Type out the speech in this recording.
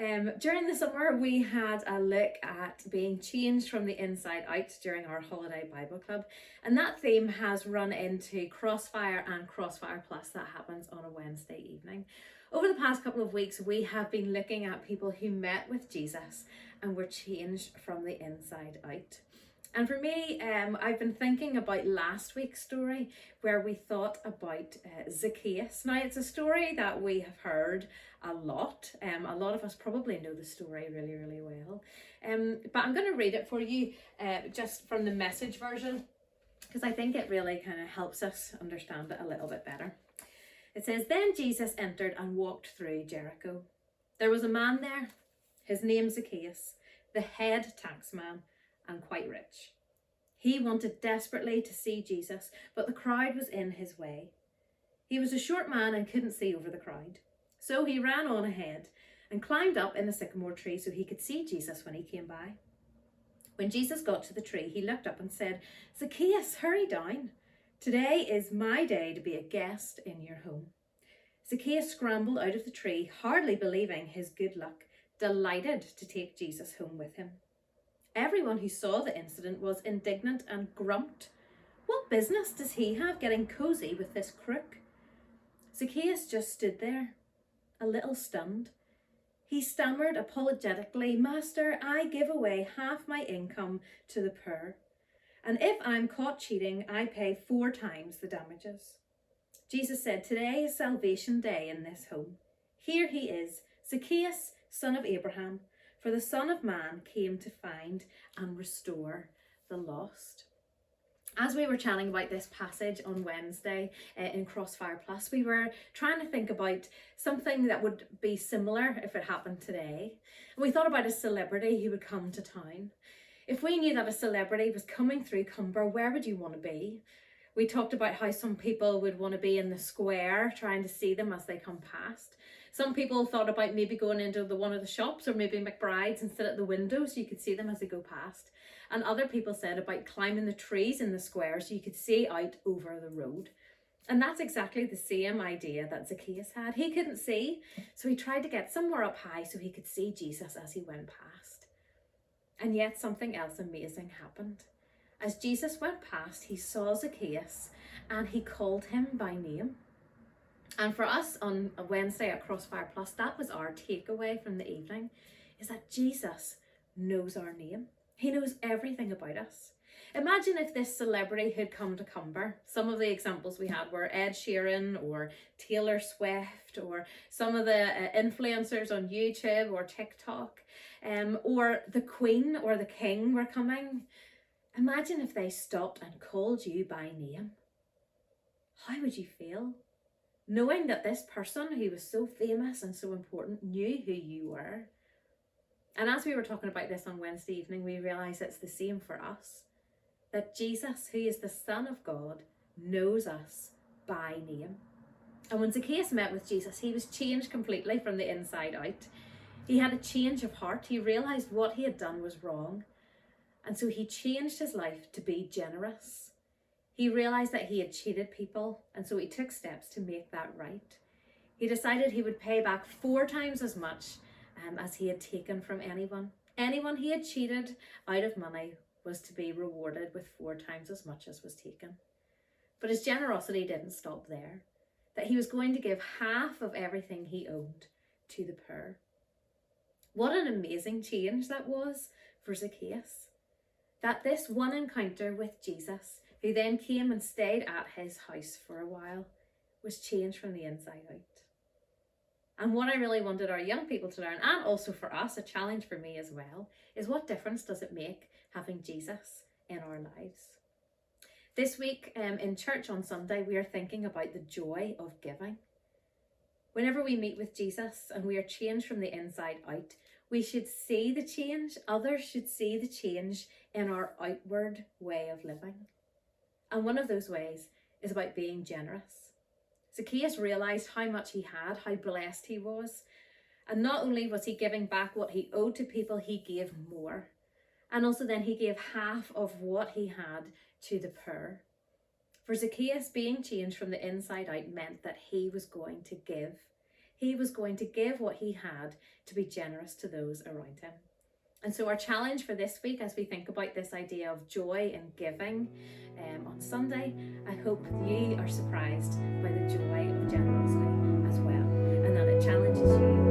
During the summer, we had a look at being changed from the inside out during our holiday Bible club, and that theme has run into Crossfire and Crossfire Plus that happens on a Wednesday evening. Over the past couple of weeks, we have been looking at people who met with Jesus and were changed from the inside out. And for me, I've been thinking about last week's story where we thought about Zacchaeus. Now, it's a story that we have heard a lot. A lot of us probably know the story really, really well. But I'm going to read it for you just from the Message version, because I think it really kind of helps us understand it a little bit better. It says, "Then Jesus entered and walked through Jericho. There was a man there, his name Zacchaeus, the head taxman, and quite rich. He wanted desperately to see Jesus, but the crowd was in his way. He was a short man and couldn't see over the crowd. So he ran on ahead and climbed up in a sycamore tree so he could see Jesus when he came by. When Jesus got to the tree, he looked up and said, 'Zacchaeus, hurry down. Today is my day to be a guest in your home.' Zacchaeus scrambled out of the tree, hardly believing his good luck, delighted to take Jesus home with him. Everyone who saw the incident was indignant and grumped. 'What business does he have getting cozy with this crook?' Zacchaeus just stood there, a little stunned. He stammered apologetically, 'Master, I give away half my income to the poor, and if I'm caught cheating, I pay 4 times the damages.' Jesus said, 'Today is salvation day in this home. Here he is, Zacchaeus, son of Abraham. For the Son of Man came to find and restore the lost.'" As we were chatting about this passage on Wednesday in Crossfire Plus, we were trying to think about something that would be similar if it happened today. And we thought about a celebrity who would come to town. If we knew that a celebrity was coming through Cumber, where would you want to be? We talked about how some people would want to be in the square, trying to see them as they come past. Some people thought about maybe going into one of the shops or maybe McBride's and sit at the window so you could see them as they go past. And other people said about climbing the trees in the square so you could see out over the road. And that's exactly the same idea that Zacchaeus had. He couldn't see, so he tried to get somewhere up high so he could see Jesus as he went past. And yet something else amazing happened. As Jesus went past, he saw Zacchaeus and he called him by name. And for us on a Wednesday at Crossfire Plus, that was our takeaway from the evening, is that Jesus knows our name. He knows everything about us. Imagine if this celebrity had come to Cumber. Some of the examples we had were Ed Sheeran or Taylor Swift or some of the influencers on YouTube or TikTok, or the Queen or the King were coming. Imagine if they stopped and called you by name. How would you feel? Knowing that this person who was so famous and so important knew who you were. And as we were talking about this on Wednesday evening, we realised it's the same for us. That Jesus, who is the Son of God, knows us by name. And when Zacchaeus met with Jesus, he was changed completely from the inside out. He had a change of heart. He realised what he had done was wrong. And so he changed his life to be generous. He realised that he had cheated people, and so he took steps to make that right. He decided he would pay back 4 times as much as he had taken from anyone. Anyone he had cheated out of money was to be rewarded with 4 times as much as was taken. But his generosity didn't stop there, that he was going to give half of everything he owned to the poor. What an amazing change that was for Zacchaeus. That this one encounter with Jesus, who then came and stayed at his house for a while, was changed from the inside out. And what I really wanted our young people to learn, and also for us, a challenge for me as well, is what difference does it make having Jesus in our lives? This week in church on Sunday, we are thinking about the joy of giving. Whenever we meet with Jesus and we are changed from the inside out, we should see the change, others should see the change in our outward way of living. And one of those ways is about being generous. Zacchaeus realised how much he had, how blessed he was. And not only was he giving back what he owed to people, he gave more. And also then he gave half of what he had to the poor. For Zacchaeus, being changed from the inside out meant that he was going to give. he was going to give what he had to be generous to those around him. And so our challenge for this week, as we think about this idea of joy and giving on Sunday, I hope you are surprised by the joy of generosity as well, and that it challenges you